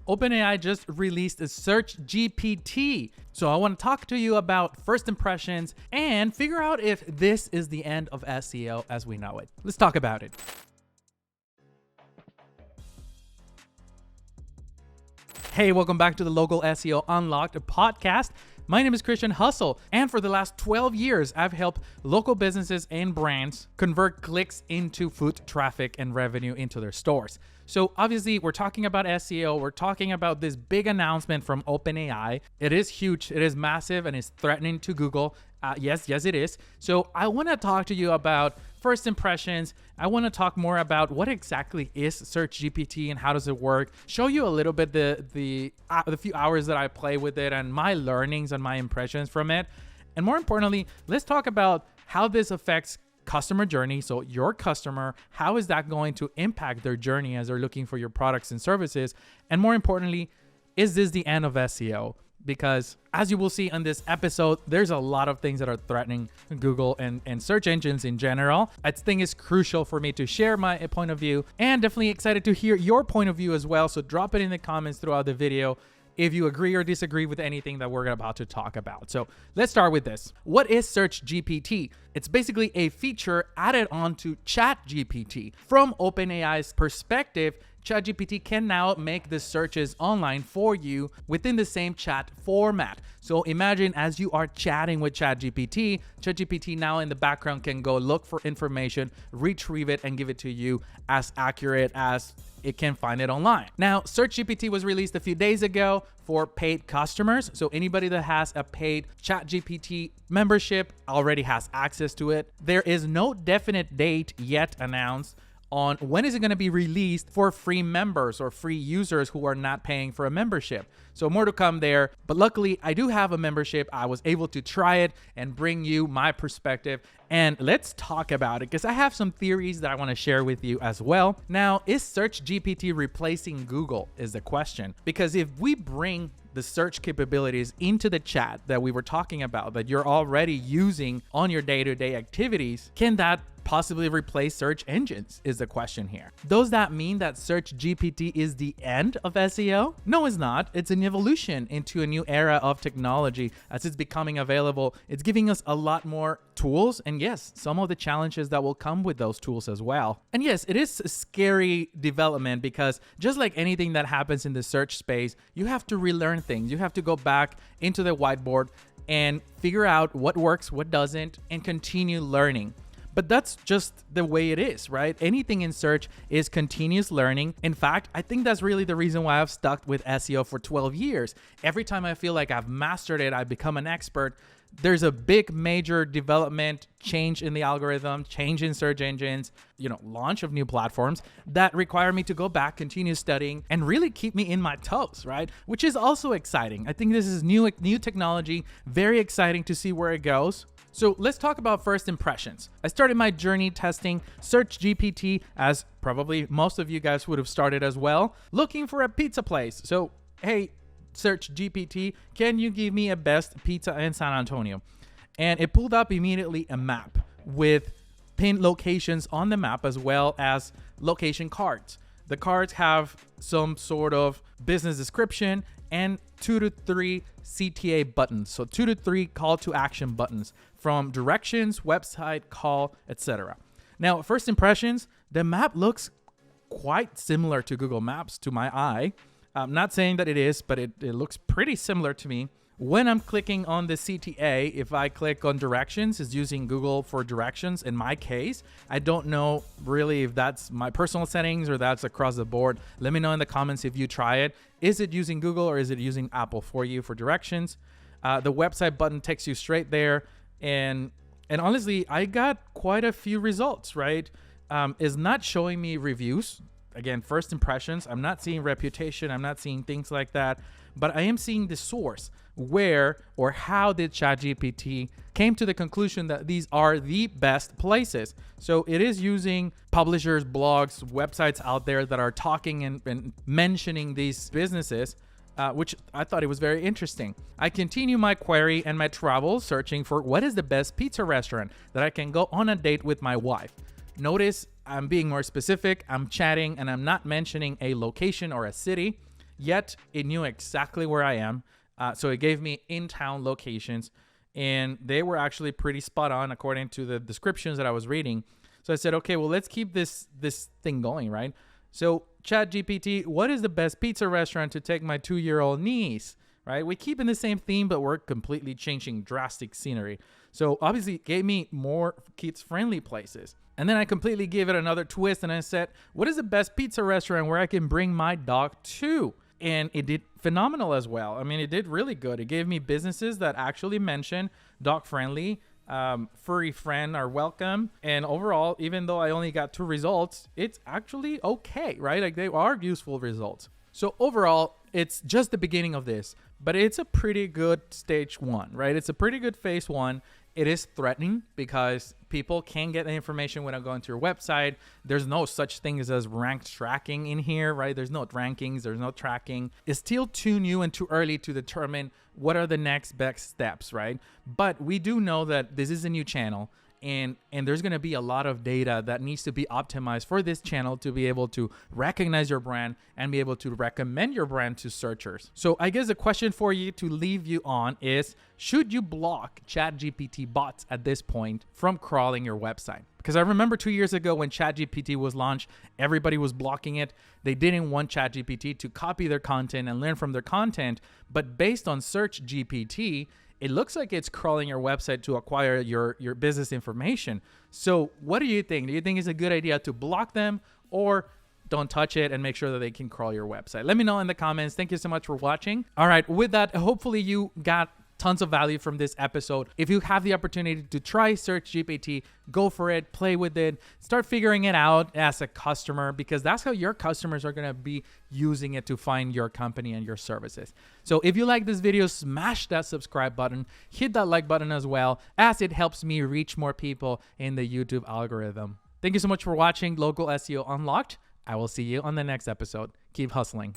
OpenAI just released a Search GPT. So I want to talk to you about first impressions and figure out if this is the end of SEO as we know it. Let's talk about it. Hey, welcome back to the Local SEO Unlocked podcast. My name is Christian Hustle, and for the last 12 years, I've helped local businesses and brands convert clicks into foot traffic and revenue into their stores. So obviously, we're talking about SEO. We're talking about this big announcement from OpenAI. It is huge. It is massive, and it's threatening to Google. Yes, it is. So I want to talk to you about first impressions. I want to talk more about what exactly is Search GPT and how does it work. Show you a little bit the few hours that I play with it and my learnings and my impressions from it. And more importantly, let's talk about how this affects customer journey. So your customer, how is that going to impact their journey as they're looking for your products and services? And more importantly, is this the end of SEO? Because as you will see on this episode, there's a lot of things that are threatening Google and search engines in general. I think it's crucial for me to share my point of view, and definitely excited to hear your point of view as well. So drop it in the comments throughout the video if you agree or disagree with anything that we're about to talk about. So let's start with this. What is Search GPT? It's basically a feature added onto Chat GPT. From OpenAI's perspective, ChatGPT can now make the searches online for you within the same chat format. So imagine as you are chatting with ChatGPT, ChatGPT now in the background can go look for information, retrieve it, and give it to you as accurate as it can find it online. Now, Search GPT was released a few days ago for paid customers. So anybody that has a paid ChatGPT membership already has access to it. There is no definite date yet announced on when is it going to be released for free members or free users who are not paying for a membership. So more to come there. But luckily, I do have a membership. I was able to try it and bring you my perspective. And let's talk about it because I have some theories that I want to share with you as well. Now, is Search GPT replacing Google is the question. Because if we bring the search capabilities into the chat that we were talking about that you're already using on your day-to-day activities, can that possibly replace search engines is the question here. Does that mean that Search GPT is the end of SEO? No, it's not. It's an evolution into a new era of technology as it's becoming available. It's giving us a lot more tools, and yes, some of the challenges that will come with those tools as well. And yes, it is a scary development because just like anything that happens in the search space, you have to relearn things. You have to go back into the whiteboard and figure out what works, what doesn't, and continue learning. But that's just the way it is, right? Anything in search is continuous learning. In fact, I think that's really the reason why I've stuck with SEO for 12 years. Every time I feel like I've mastered it, I've become an expert, there's a big major development, change in the algorithm, change in search engines, launch of new platforms that require me to go back, continue studying, and really keep me in my toes, right? Which is also exciting. I think this is new technology, very exciting to see where it goes. So let's talk about first impressions. I started my journey testing Search GPT, as probably most of you guys would have started as well, looking for a pizza place. So, hey, Search GPT, can you give me a best pizza in San Antonio? And it pulled up immediately a map with pinned locations on the map as well as location cards. The cards have some sort of business description and 2 to 3 CTA buttons. So 2 to 3 call to action buttons from directions, website, call, etc. Now, first impressions, the map looks quite similar to Google Maps to my eye. I'm not saying that it is, but it looks pretty similar to me. When I'm clicking on the CTA, if I click on directions, it's using Google for directions. In my case, I don't know really if that's my personal settings or that's across the board. Let me know in the comments if you try it. Is it using Google or is it using Apple for you for directions? The website button takes you straight there. And honestly, I got quite a few results, right? It's not showing me reviews. Again, first impressions. I'm not seeing reputation. I'm not seeing things like that. But I am seeing the source. Where or how did ChatGPT came to the conclusion that these are the best places? So it is using publishers, blogs, websites out there that are talking and mentioning these businesses, which I thought it was very interesting. I continue my query and my travels searching for what is the best pizza restaurant that I can go on a date with my wife. Notice I'm being more specific. I'm chatting and I'm not mentioning a location or a city. yet it knew exactly where I am. So it gave me in-town locations, and they were actually pretty spot on according to the descriptions that I was reading. So I said, okay, well, let's keep this thing going, right? So Chat GPT, what is the best pizza restaurant to take my 2-year-old niece? Right? We keep in the same theme, but we're completely changing drastic scenery. So obviously it gave me more kids-friendly places. And then I completely gave it another twist and I said, what is the best pizza restaurant where I can bring my dog to? And it did phenomenal as well. I mean, it did really good. It gave me businesses that actually mention dog-friendly, furry friend are welcome. And overall, even though I only got 2 results, it's actually okay, right? Like they are useful results. So overall, it's just the beginning of this, but it's a pretty good stage 1, right? It's a pretty good phase 1. It is threatening because people can get the information when I go into your website. There's no such thing as ranked tracking in here, right? There's no rankings, there's no tracking. It's still too new and too early to determine what are the next best steps, right? But we do know that this is a new channel. And there's going to be a lot of data that needs to be optimized for this channel to be able to recognize your brand and be able to recommend your brand to searchers. So I guess the question for you to leave you on is, should you block ChatGPT bots at this point from crawling your website? Because I remember 2 years ago when ChatGPT was launched, everybody was blocking it. They didn't want ChatGPT to copy their content and learn from their content. But based on Search GPT, it looks like it's crawling your website to acquire your business information. So what do you think? Do you think it's a good idea to block them, or don't touch it and make sure that they can crawl your website? Let me know in the comments. Thank you so much for watching. All right, with that, hopefully you got tons of value from this episode. If you have the opportunity to try Search GPT, go for it, play with it, start figuring it out as a customer, because that's how your customers are going to be using it to find your company and your services. So if you like this video, smash that subscribe button, hit that like button as well, as it helps me reach more people in the YouTube algorithm. Thank you so much for watching Local SEO Unlocked. I will see you on the next episode. Keep hustling.